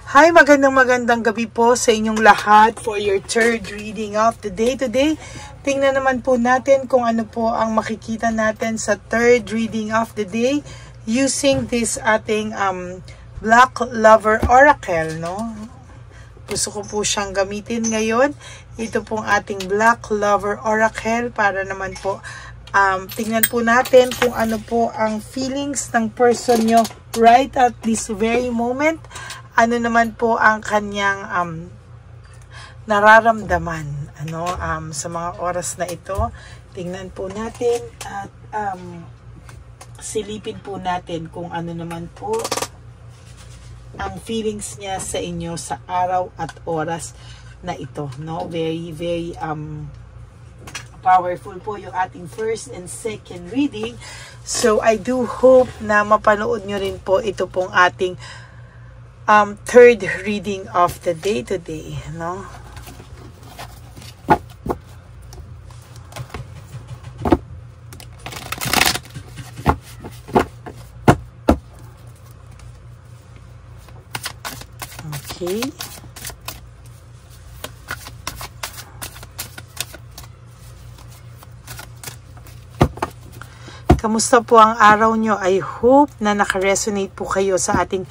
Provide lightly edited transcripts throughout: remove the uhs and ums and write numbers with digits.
Hi, magandang gabi po sa inyong lahat for your third reading of the day today. Tingnan naman po natin kung ano po ang makikita natin sa third reading of the day using this ating Black Lover Oracle, no? Gusto ko po siyang gamitin ngayon. Ito pong ating Black Lover Oracle para naman po tingnan po natin kung ano po ang feelings ng person nyo right at this very moment. Ano naman po ang kanyang nararamdaman sa mga oras na ito. Tingnan po natin at silipin po natin kung ano naman po ang feelings niya sa inyo sa araw at oras na ito, no? Very powerful po yung ating first and second reading. So I do hope na mapanood nyo rin po ito pong ating third reading of the day today, no? Okay. Kamusta po ang araw nyo? I hope na naka-resonate po kayo sa ating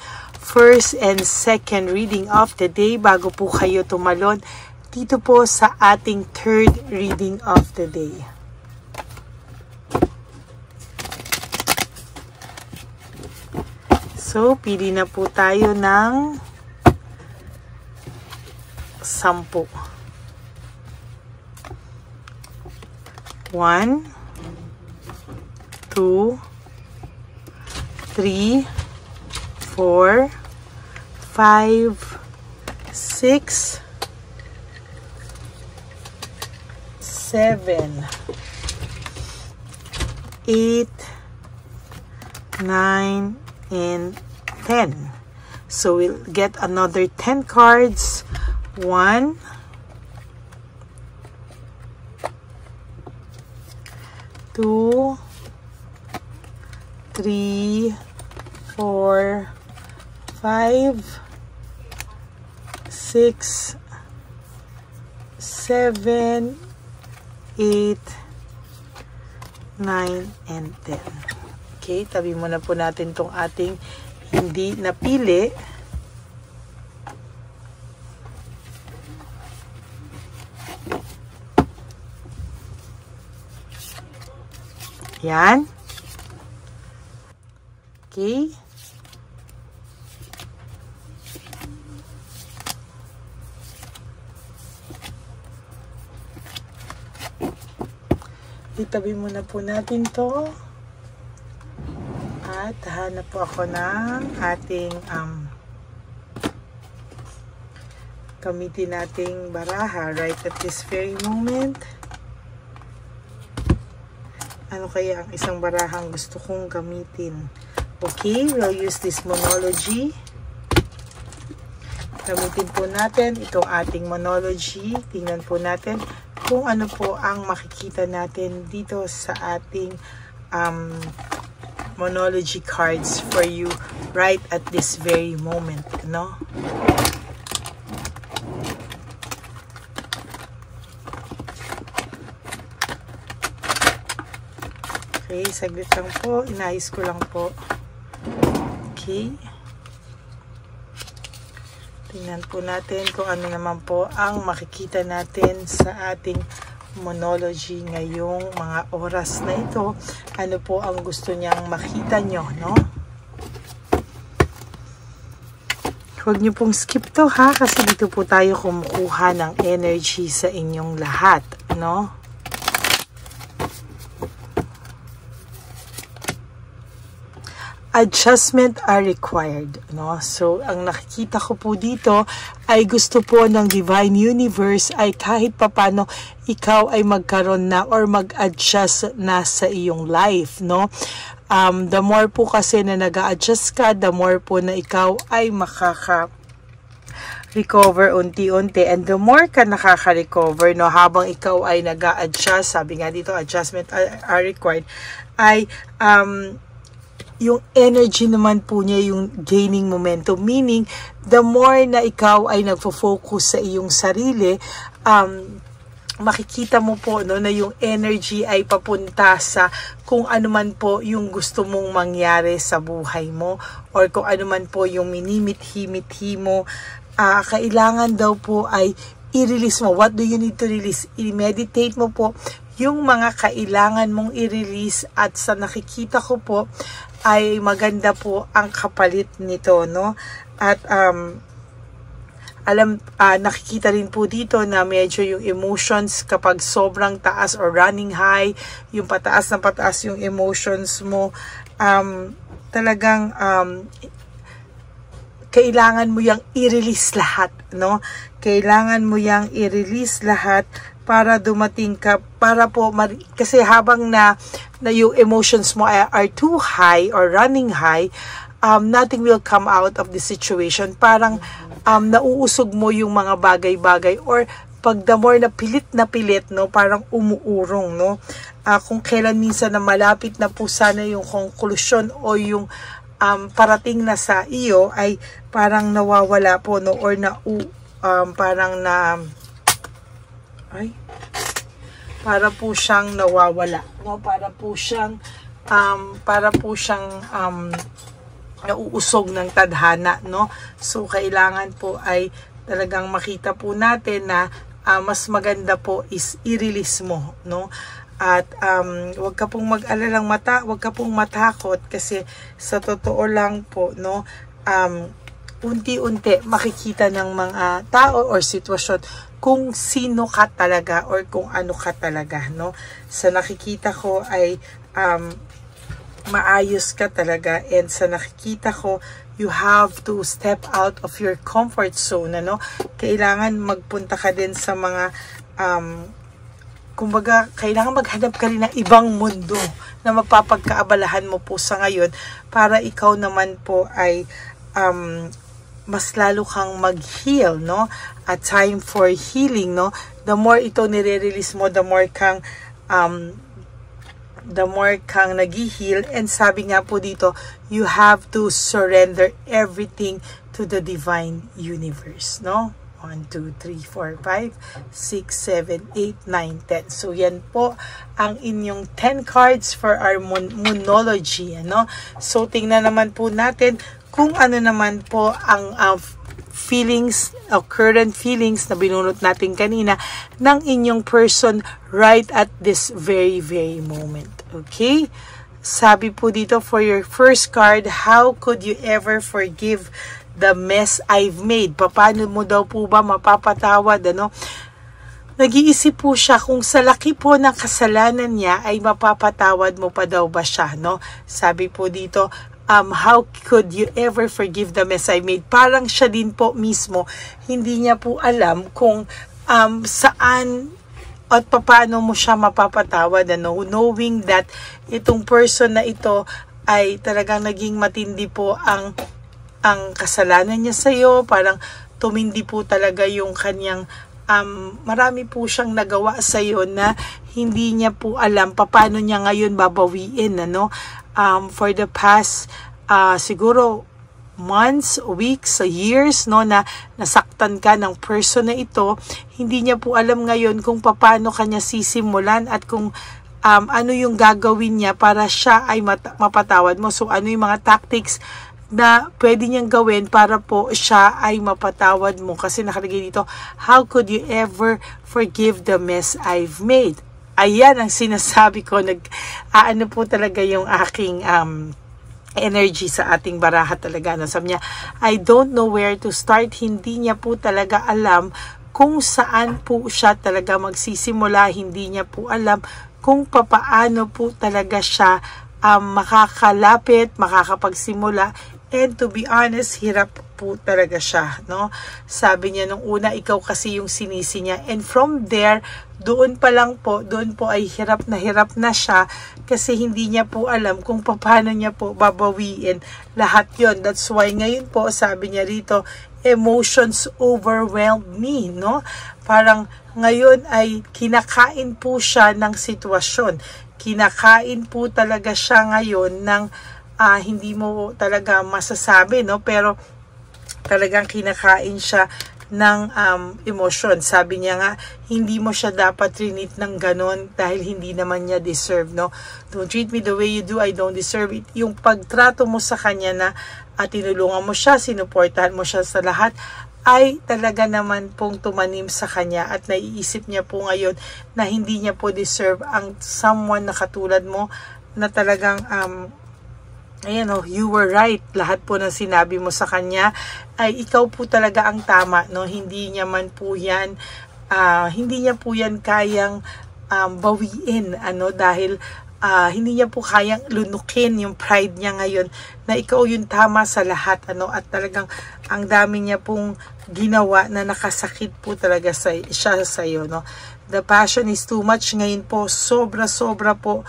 first and second reading of the day bago po kayo tumalon dito po sa ating third reading of the day. So, pili na po tayo ng 10. 1, 2, 3, 4, 5, 6, 7, 8, 9, and 10. So we'll get another 10 cards. 1, 2, 3, 4, 5, 6, 7, 8, 9, and 10. Okay, tabi muna po natin tong ating hindi napili. Yan. Okay. Itabi muna po natin to. At hanap po ako ng ating gamitin nating baraha right at this very moment. Ano kaya ang isang barahang gusto kong gamitin? Okay, we'll use this monology. Gamitin po natin itong ating monology. Tingnan po natin kung ano po ang makikita natin dito sa ating monology cards for you right at this very moment, no? Okay, saglit lang po. Inayos ko lang po. Okay. Tingnan po natin kung ano naman po ang makikita natin sa ating monology ngayong mga oras na ito. Ano po ang gusto niyang makita nyo, no? Huwag nyo pong skip to, ha? Kasi dito po tayo kumukuha ng energy sa inyong lahat, no? Adjustment are required, no? So, ang nakikita ko po dito ay gusto po ng Divine Universe ay kahit papano ikaw ay magkaroon na or mag-adjust na sa iyong life, no? The more po kasi na nag-a-adjust ka, the more po na ikaw ay recover unti-unti, and the more ka nakaka-recover, no, habang ikaw ay nag-a-adjust, sabi nga dito, adjustment are required, ay yung energy naman po niya yung gaining momentum. Meaning, the more na ikaw ay nagfo-focus sa iyong sarili, makikita mo po no, na yung energy ay papunta sa kung ano man po yung gusto mong mangyari sa buhay mo, or kung ano man po yung minimithi-mithi mo. Kailangan daw po ay i-release mo. What do you need to release? I-meditate mo po yung mga kailangan mong i-release, at sa nakikita ko po ay maganda po ang kapalit nito, no? At nakikita rin po dito na medyo yung emotions kapag sobrang taas or running high, yung pataas na pataas yung emotions mo, talagang kailangan mo yang i-release lahat, no? Kailangan mo yang i-release lahat para dumating ka, para po, kasi habang na yung emotions mo are too high or running high, nothing will come out of the situation. Parang nauusog mo yung mga bagay-bagay, or pag the more na pilit, no, parang umuurong, no? Kung kailan minsan na malapit na po sana yung conclusion o yung parating na sa iyo, ay parang nawawala po, no? Or parang para po siyang nawawala, no? Para po siyang nauusog ng tadhana, no? So kailangan po ay talagang makita po natin na mas maganda po is i-release mo, no? At wag ka pong mag-alalang wag ka pong matakot, kasi sa totoo lang po, no, unti-unti makikita ng mga tao or sitwasyon kung sino ka talaga or kung ano ka talaga, no? Sa nakikita ko ay maayos ka talaga, and sa nakikita ko, you have to step out of your comfort zone, ano? Kailangan magpunta ka din sa mga kumbaga, kailangan maghanap ka rin ng ibang mundo na mapapagkaabalahan mo po sa ngayon, para ikaw naman po ay mas lalo kang mag-heal, no? A time for healing, no? The more ito nire-release mo, the more kang nag-heal. And sabi nga po dito, you have to surrender everything to the divine universe, no? 1, 2, 3, 4, 5, 6, 7, 8, 9, 10. So, yan po ang inyong 10 cards for our Moonology, ano? So, tingnan naman po natin kung ano naman po ang feelings, current feelings na binunot natin kanina ng inyong person right at this very, very moment. Okay? Sabi po dito, for your first card, how could you ever forgive the mess I've made? Paano mo daw po ba mapapatawad, ano? Nag-iisip po siya kung sa laki po ng kasalanan niya ay mapapatawad mo pa daw ba siya, no? Sabi po dito, how could you ever forgive the mess I made? Parang siya din po mismo, hindi niya po alam kung saan at paano mo siya mapapatawad, ano? Knowing that itong person na ito ay talagang naging matindi po ang kasalanan niya sa iyo, parang tumindi po talaga yung kanyang marami po siyang nagawa sa iyo na hindi niya po alam paano niya ngayon babawiin, ano? For the past siguro months, weeks, years, no, na nasaktan ka ng person na ito, hindi niya po alam ngayon kung paano kanya sisimulan at kung ano yung gagawin niya para siya ay mapatawad mo. So ano yung mga tactics na pwede niyang gawin para po siya ay mapatawad mo, kasi nakalagay dito, how could you ever forgive the mess I've made? Ayan ang sinasabi ko, ano po talaga yung aking energy sa ating baraha talaga. Sabi niya, I don't know where to start. Hindi niya po talaga alam kung saan po siya talaga magsisimula. Hindi niya po alam kung papaano po talaga siya makakalapit, makakapagsimula. And to be honest, hirap po talaga siya, no? Sabi niya nung una, ikaw kasi yung sinisi niya. And from there, doon po ay hirap na siya, kasi hindi niya po alam kung paano niya po babawiin lahat yon. That's why ngayon po, sabi niya rito, emotions overwhelmed me, no? Parang ngayon ay kinakain po siya ng sitwasyon. Kinakain po talaga siya ngayon ng hindi mo talaga masasabi, no? Pero talagang kinakain siya ng emosyon. Sabi niya nga, hindi mo siya dapat trinit ng ganon dahil hindi naman niya deserve, no? Don't treat me the way you do, I don't deserve it. Yung pagtrato mo sa kanya na tinulungan mo siya, sinuportahan mo siya sa lahat, ay talaga naman pong tumanim sa kanya at naiisip niya po ngayon na hindi niya po deserve ang someone na katulad mo na talagang ayan, you were right. Lahat po ng sinabi mo sa kanya ay ikaw po talaga ang tama, no? Hindi niya man po yan, hindi niya po yan kayang bawiin, dahil hindi niya po kayang lunukin yung pride niya ngayon na ikaw yung tama sa lahat, at talagang ang dami niya pong ginawa na nakasakit po talaga siya sa iyo, no? The passion is too much ngayon po, sobra po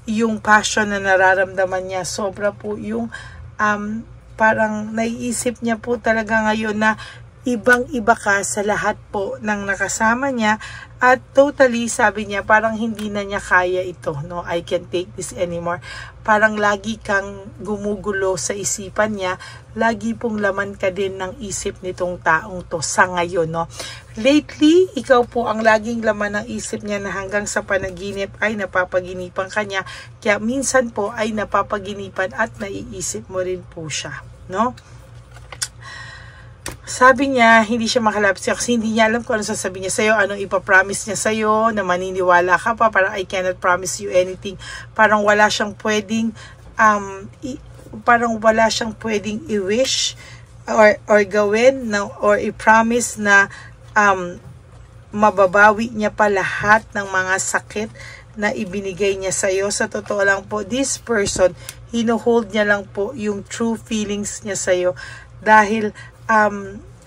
yung passion na nararamdaman niya, sobra po yung parang naiisip niya po talaga ngayon na ibang-iba ka sa lahat po ng nakasama niya at totally, sabi niya, parang hindi na niya kaya ito, no? I can't take this anymore. Parang lagi kang gumugulo sa isipan niya, lagi pong laman ka din ng isip nitong taong to sa ngayon, no? Lately, ikaw po ang laging laman ng isip niya na hanggang sa panaginip ay napapaginipan ka niya, kaya minsan po ay napapaginipan at naiisip mo rin po siya, no? Sabi niya, hindi siya makalapit sa'yo kasi hindi niya alam kung ano sasabihin niya sa'yo, anong ipapromise niya sa'yo, na maniniwala ka pa, parang I cannot promise you anything. Parang wala siyang pwedeng, i-wish or gawin, or i-promise na mababawi niya pa lahat ng mga sakit na ibinigay niya sa'yo. Sa totoo lang po, this person, hino-hold niya lang po yung true feelings niya sa'yo dahil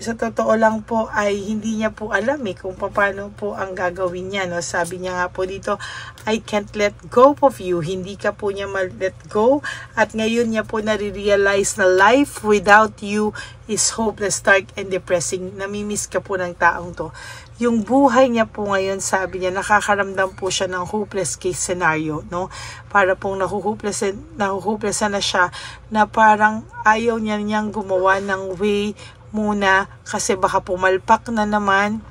sa totoo lang po ay hindi niya po alam kung paano po ang gagawin niya, no? Sabi niya nga po dito, I can't let go of you. Hindi ka po niya ma-let go at ngayon niya po nare-realize na life without you is hopeless, dark, and depressing. Namimiss ka po ng taong to. Yung buhay niya po ngayon, sabi niya, nakakaramdam po siya ng hopeless case scenario, no? Para pong nahuhopeless na siya na parang ayaw niyang gumawa ng way muna kasi baka pumalpak na naman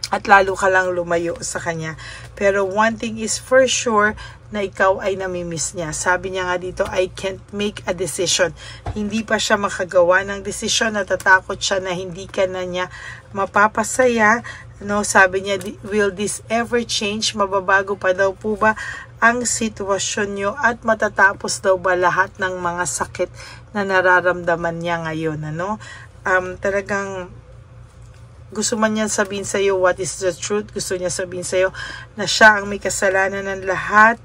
at lalo ka lang lumayo sa kanya. Pero one thing is for sure na ikaw ay namimiss niya. Sabi niya nga dito, I can't make a decision. Hindi pa siya makagawa ng desisyon, natatakot siya na hindi ka na niya mapapasaya, no? Sabi niya, will this ever change? Mababago pa daw po ba ang sitwasyon niyo at matatapos daw ba lahat ng mga sakit na nararamdaman niya ngayon, ano? Talagang gusto man niya sabihin sa iyo what is the truth, gusto niya sabihin sa iyo na siya ang may kasalanan ng lahat,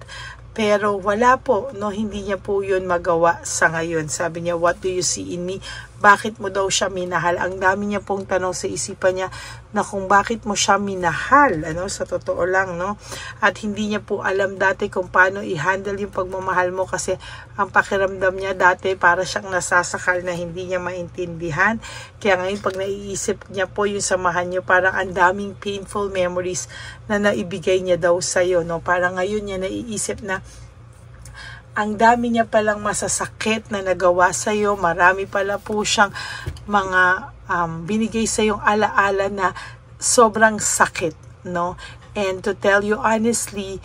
pero wala po, no? Hindi niya po yun magawa sa ngayon. Sabi niya, what do you see in me? Bakit mo daw siya minahal? Ang dami niya pong tanong sa isipan niya na kung bakit mo siya minahal, sa totoo lang, no? At hindi niya po alam dati kung paano i-handle yung pagmamahal mo kasi ang pakiramdam niya dati para siyang nasasakal na hindi niya maintindihan. Kaya ngayon pag naiisip niya po yung samahan niyo, parang ang daming painful memories na naibigay niya daw sa'yo, no? Parang ngayon niya naiisip na ang dami niya palang masasakit na nagawa sa iyo, marami pala po siyang mga binigay sa yung alaala na sobrang sakit, no? And to tell you honestly,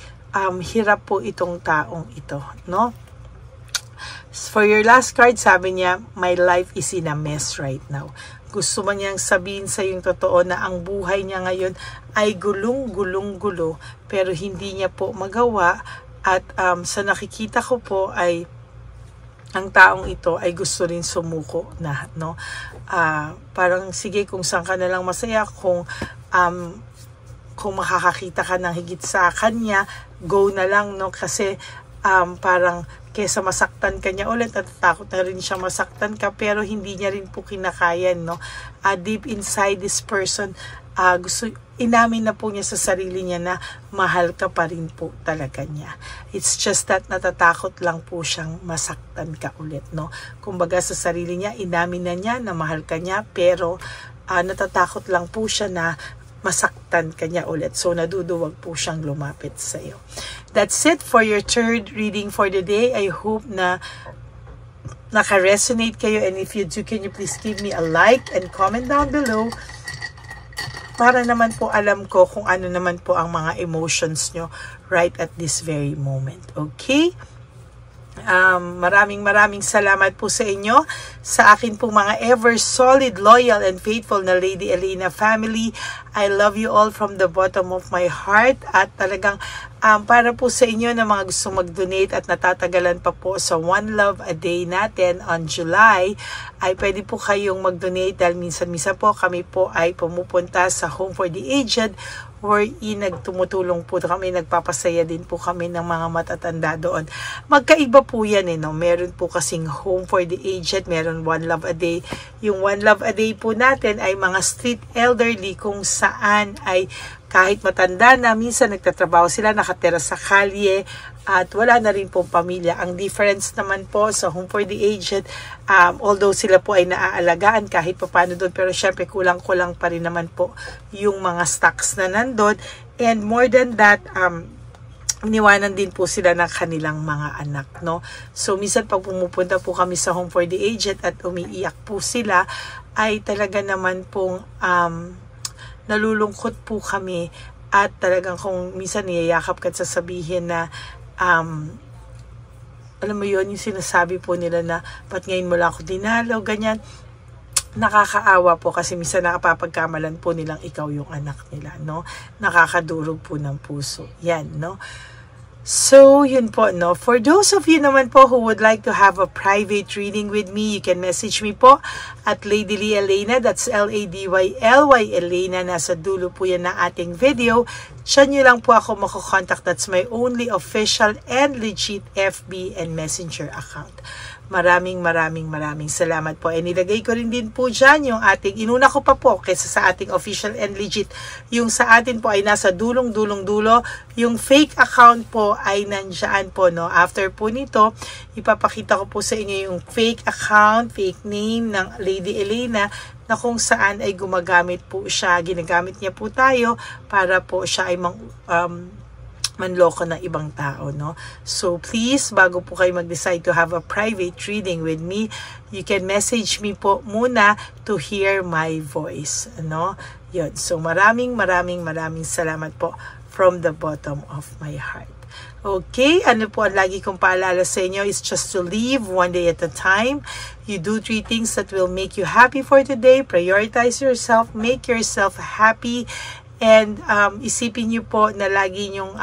hirap po itong taong ito, no? For your last card, sabi niya, my life is in a mess right now. Gusto man niyang sabihin sa yung totoo na ang buhay niya ngayon ay gulong-gulo, pero hindi niya po magawa. At sa nakikita ko po ay ang taong ito ay gusto rin sumuko na, no? Parang sige, kung saan ka na lang masaya, kung makakakita ka ng higit sa kanya, go na lang, no? Kasi parang kesa masaktan ka niya ulit, natatakot na rin siya masaktan ka, pero hindi niya rin po kinakayan, no? Deep inside this person, inamin na po niya sa sarili niya na mahal ka pa rin po talaga niya. It's just that natatakot lang po siyang masaktan ka ulit, no? Kumbaga sa sarili niya, inamin na niya na mahal ka niya, pero natatakot lang po siya na masaktan ka niya ulit. So, naduduwag po siyang lumapit sa iyo. That's it for your third reading for the day. I hope na naka-resonate kayo, and if you do, can you please give me a like and comment down below para naman po alam ko kung ano naman po ang mga emotions nyo right at this very moment. Okay? Maraming salamat po sa inyo, sa akin po mga ever solid, loyal, and faithful na Lady Elena family. I love you all from the bottom of my heart. At talagang para po sa inyo na mga gusto mag-donate at natatagalan pa po sa One Love a Day natin on July, ay pwede po kayong mag-donate dahil minsan-minsan po kami po ay pumupunta sa Home for the Aged, wherein nagtumutulong po kami, nagpapasaya din po kami ng mga matatanda doon. Magkaiba po yan no? Meron po kasing Home for the Aged, meron One Love a Day. Yung One Love a Day po natin ay mga street elderly kung saan ay kahit matanda na, minsan nagtatrabaho sila, nakatira sa kalye, at wala na rin pong pamilya. Ang difference naman po sa Home for the Aged, although sila po ay naaalagaan kahit paano doon, pero syempre kulang-kulang pa rin naman po yung mga stocks na nandun. And more than that, iniwanan din po sila ng kanilang mga anak, no? So, minsan pag pumupunta po kami sa Home for the Aged at umiiyak po sila, ay talaga naman pong nalulungkot po kami, at talagang kung minsan niyayakap ka at sasabihin na alam mo yun, yung sinasabi po nila na ba't ngayon mo lang ako dinalaw, ganyan. Nakakaawa po kasi minsan nakapapagkamalan po nilang ikaw yung anak nila, no? Nakakadurog po ng puso. Yan, no? So, yun po, no? For those of you naman po who would like to have a private reading with me, you can message me po at Lady Lee Elena. That's L-A-D-Y-L-Y Elena. Nasa dulo po yan ng ating video. Diyan nyo lang po ako makokontakt. That's my only official and legit FB and Messenger account. Maraming salamat po. And nilagay ko rin din po dyan yung ating, inuna ko pa po kaysa sa ating official and legit. Yung sa atin po ay nasa dulo. Yung fake account po ay nandyan po, no? After po nito, ipapakita ko po sa inyo yung fake account, fake name ng Lady Elena, na kung saan ay gumagamit po siya, ginagamit niya po tayo para po siya ay manloko ng ibang tao, no? So, please, bago po kayo mag-decide to have a private reading with me, you can message me po muna to hear my voice, no? Yun. So, maraming salamat po from the bottom of my heart. Okay, ano po ang lagi kong paalala sa inyo is just to live one day at a time. You do 3 things that will make you happy for today. Prioritize yourself, make yourself happy, and isipin niyo po na lagi yung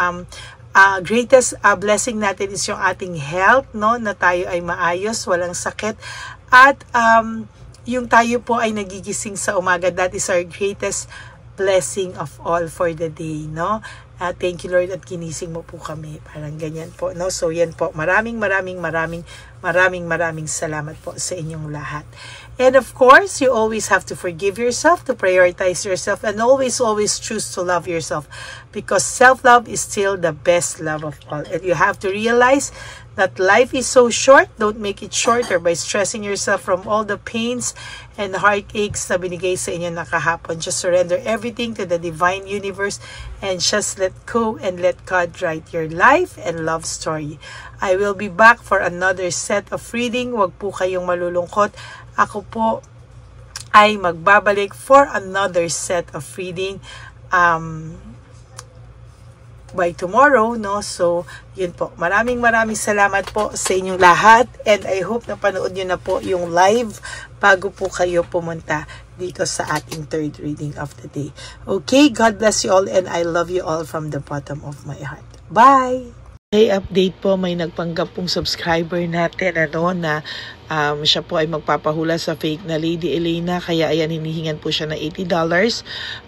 greatest blessing natin is yung ating health, no? Na tayo ay maayos, walang sakit, at yung tayo po ay nagigising sa umaga. That is our greatest blessing of all for the day, no? Thank you, Lord, at ginising mo po kami. Parang ganyan po, no? So, yan po. Maraming salamat po sa inyong lahat. And of course, you always have to forgive yourself, to prioritize yourself, and always choose to love yourself, because self-love is still the best love of all. And you have to realize that life is so short. Don't make it shorter by stressing yourself from all the pains and heartaches na binigay sa inyo na kahapon. Just surrender everything to the divine universe and just let go and let God write your life and love story. I will be back for another set of reading. Huwag po kayong malulungkot. Ako po ay magbabalik for another set of reading by tomorrow, no? So, yun po. Maraming salamat po sa inyong lahat, and I hope na panood nyo na po yung live bago po kayo pumunta dito sa ating third reading of the day. Okay, God bless you all, and I love you all from the bottom of my heart. Bye! May update po, may nagpanggap pong subscriber natin na siya po ay magpapahula sa fake na Lady Elena, kaya ayan, hinihingan po siya na $80,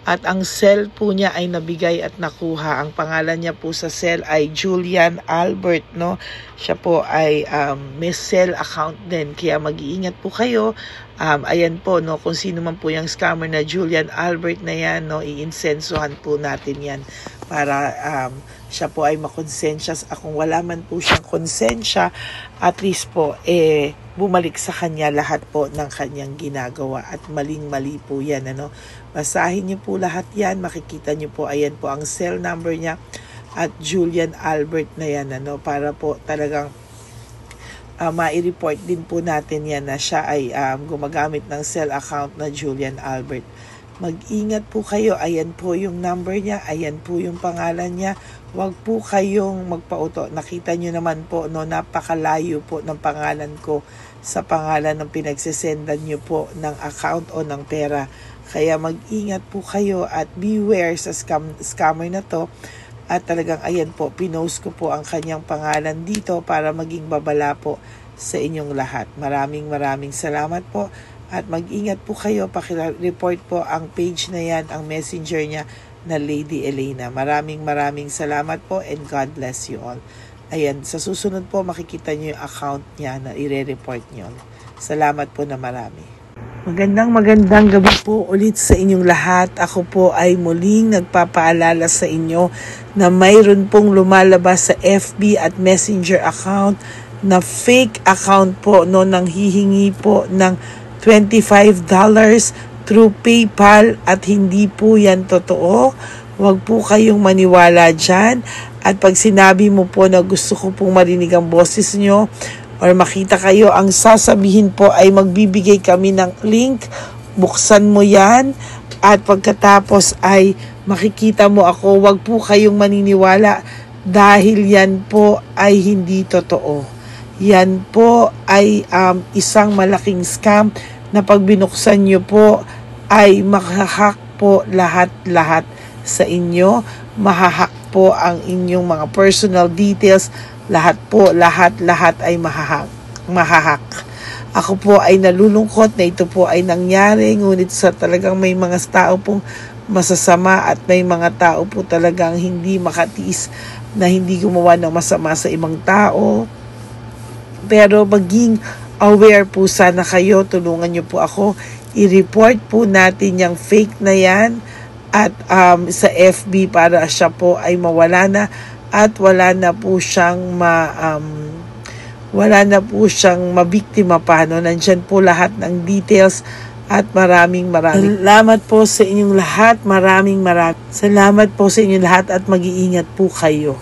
at ang cell po niya ay nabigay at nakuha. Ang pangalan niya po sa cell ay Julian Albert, no? Siya po ay may cell account din, kaya mag-iingat po kayo. Ayan po, no, kung sino man po yung scammer na Julian Albert na yan, no, iinsensuhan po natin yan para siya po ay makonsensya. Kung wala man po siyang konsensya, at least po bumalik sa kanya lahat po ng kanyang ginagawa, at maling-mali po yan, ano. Basahin niyo po lahat yan, makikita niyo po, ayan po ang cell number niya at Julian Albert na yan, ano, para po talagang mai-report din po natin yan na siya ay gumagamit ng cell account na Julian Albert. Mag-ingat po kayo. Ayan po yung number niya. Ayan po yung pangalan niya. Huwag po kayong magpauto. Nakita nyo naman po, no, napakalayo po ng pangalan ko sa pangalan ng pinagsisendan nyo po ng account o ng pera. Kaya mag-ingat po kayo at beware sa scammer na to. At talagang ayan po, pinost ko po ang kanyang pangalan dito para maging babala po sa inyong lahat. Maraming salamat po. At mag-ingat po kayo, pakireport po ang page na yan, ang messenger niya na Lady Elena. Maraming salamat po and God bless you all. Ayan, sa susunod po makikita niyo yung account niya na ire-report niyo. Salamat po na marami. Magandang gabi po ulit sa inyong lahat. Ako po ay muling nagpapaalala sa inyo na mayroon pong lumalabas sa FB at Messenger account na fake account po, no, nang hihingi po ng $25 through PayPal at hindi po yan totoo. Huwag po kayong maniwala dyan. At pag sinabi mo po na gusto ko pong marinig ang boses nyo or makita kayo, ang sasabihin po ay magbibigay kami ng link. Buksan mo yan at pagkatapos ay makikita mo ako. Huwag po kayong maniniwala dahil yan po ay hindi totoo. Yan po ay isang malaking scam na pag binuksan nyo po ay mahahack po lahat sa inyo. Mahahack po ang inyong mga personal details. Lahat ay mahahack. Ako po ay nalulungkot na ito po ay nangyari. Ngunit sa talagang may mga tao pong masasama at may mga tao po talagang hindi makatiis na hindi gumawa ng masama sa ibang tao. Pero maging aware po sana kayo, tulungan nyo po ako, i-report po natin yung fake na yan at sa FB para siya po ay mawala na at wala na po siyang mabiktima pa, no? Nandyan po lahat ng details at maraming salamat po sa inyong lahat. Maraming salamat po sa inyong lahat at mag-iingat po kayo.